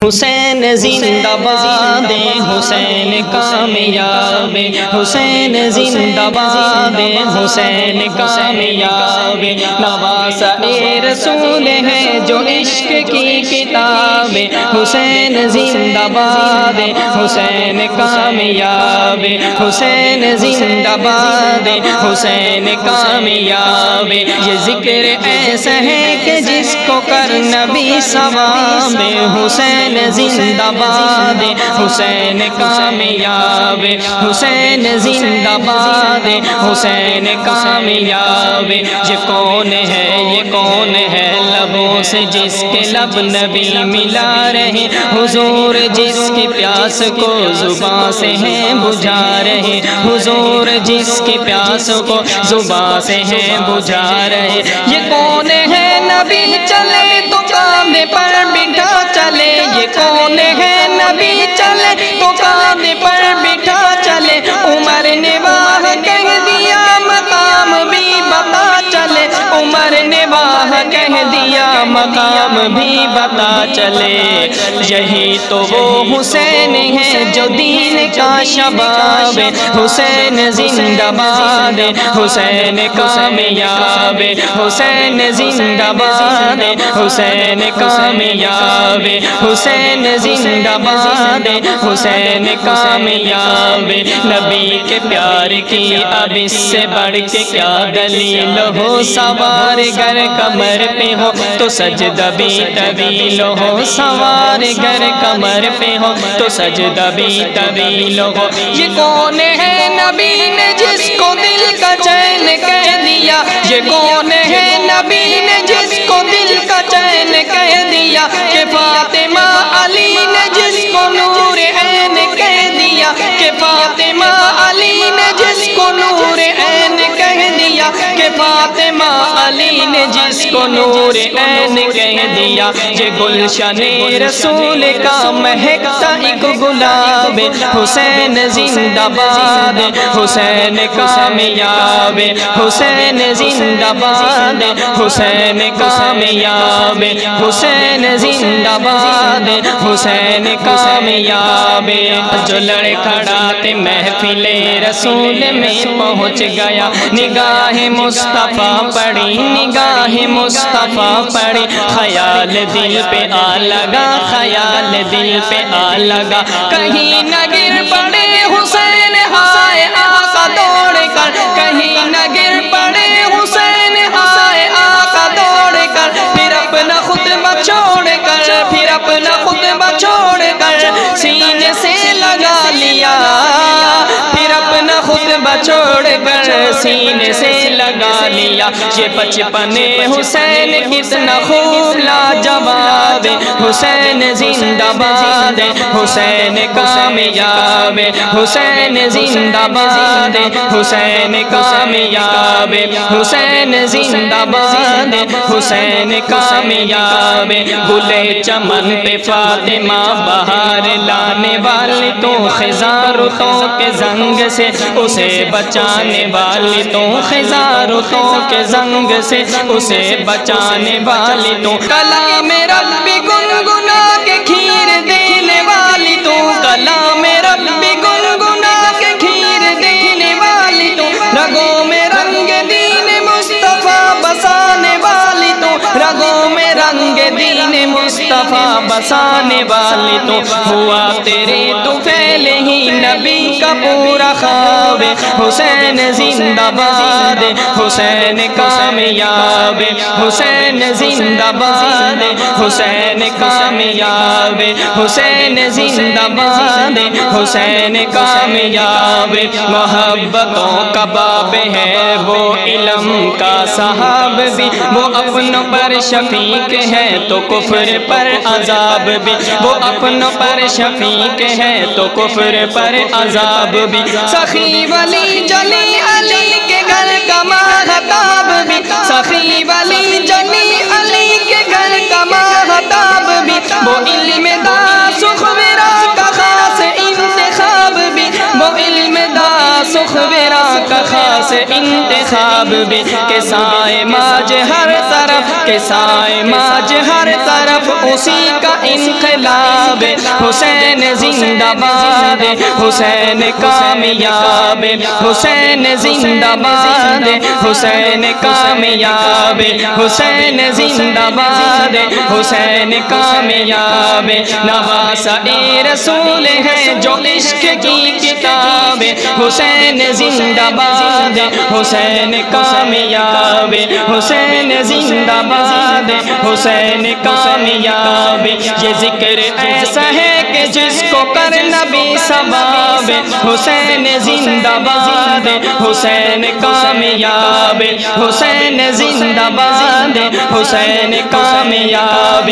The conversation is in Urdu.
حسین زندہ باد حسین کامیاب حسین زندہ باد حسین کامیاب نواسہ رسول ہے جو عشق کی کتاب حسین زندہ باد حسین کامیاب حسین زندہ باد حسین کامیاب یہ ذکر ایسا ہے کہ جس کو کر نبی ثواب حسین زندہ باد حسین کامیاب حسین زندہ باد حسین کامیاب یہ کون ہے لبوں سے جس کے لب نبی ملا رہے حضور جس کی پیاس کو زباں سے ہیں بجھا رہے حضور جس کی پیاس کو زباں سے ہیں بجھا رہے یہ کون ہے نبی چلے تو کاندھے پر بٹھا چلے یہ کون ہے نبی چلے تو کاندھے پر بٹھا چلے عمر نے واہ کہہ دیا مقام بھی بتا چلے عمر نے واہ کہہ دیا مقام بھی بتا چلے یہی تو وہ حسین ہے جو دین کا شباب حسین زندہ باد حسین کامیاب حسین زندہ باد حسین کامیاب حسین زندہ باد حسین کامیاب نبی کے پیار کی اب اس سے بڑھ کے کیا دلیل ہو سوار گر کمر پہ ہو تو سجدہ بھی طویل ہو سوار گر کمر پہ ہو تو سجدہ بھی طویل ہو یہ کون ہے نبی نے جس کو دل کا چین کہہ دیا یہ کون ہے نبی نے جس کو دل کا چین کہہ دیا کہ فاطمہ علی نے جس کو نور عین کہہ دیا کہ فاطمہ علی نے جس کو نور عین کہہ دیا کہ فاطمہ علی نے جس کو نور عین کہہ دیا یہ گلشن رسول کا مہکتا ایک گلاب حسین زندہ باد حسین کامیاب حسین زندہ باد حسین کامیاب حسین زندہ باد حسین کامیاب جو لڑ کھڑا تھے محفل رسول میں پہنچ گیا نگاہ مصطفیٰ پڑی نگاہ مصطفیٰ پڑی خیال دل پہ آ لگا خیال دل پہ آ لگا کہیں نہ گر پڑے حسین ہائے آقا دوڑ کر کہیں نہ گر پڑے حسین ہائے آقا دوڑ کر پھر اپنا خطبہ چھوڑ کر پھر اپنا خطبہ چھوڑ کر سینے سے لگا لیا پھر اپنا خطبہ چھوڑ کر سینے سے لگا لیا یہ بچپن حسین کتنا خوب لاجواب حسین زندہ باد حسین کامیاب حسین زندہ باد حسین کامیاب حسین زندہ باد حسین کامیاب گلے چمن پہ فاطمہ بہار لانے والی تو خزاں رتوں کے زنگ سے اسے بچانے والی تو خزاں رتوں کے زنگ سے اسے بچانے والی تو کلام ربی گنگنا کے کھیر دینے والی تو کلام ربی گنگنا کے کھیر دینے والی تو رگوں میں رنگ دین مصطفیٰ بسانے والی تو رگوں میں رنگ دین مصطفیٰ بسانے والی تو ہوا تیرے تو پھیلے ہی نبی کا پورا خواب حسین زندہ باد حسین کامیاب حسین زندہ باد حسین کامیاب حسین زندہ باد حسین کامیاب محبتوں کا باب ہے وہ علم کا صحاب بھی وہ اپنوں پر شفیق ہے تو کفر پر عذاب بھی وہ اپنوں پر شفیق ہے تو کفر پر عذاب بھی سخی ولی جلی علی کے گھر کا ماہتاب بھی سخی ولی جلی علی کے گھر کا ماہتاب بھی وہ علم دا سخبرا کا خاص انتخاب بھی وہ علم دا سخبرا کا خاص انتخاب خواب بھی کہ صائم آج ہر طرف، کہ صائم آج ہر طرف اسی کا انقلاب، حسین زندہ باد، حسین کامیاب، حسین زندہ باد، حسین کامیاب، حسین زندہ باد، حسین کامیاب، نواسہ رسول ہے جو عشق کی کتاب، حسین زندہ باد، حسین کامیاب، حسین زندہ باد، حسین کامیاب، یہ ذکر ایسا ہے کہ جس کو کرنا بھی ثواب، حسین زندہ باد، حسین کامیاب، حسین زندہ باد، حسین کامیاب،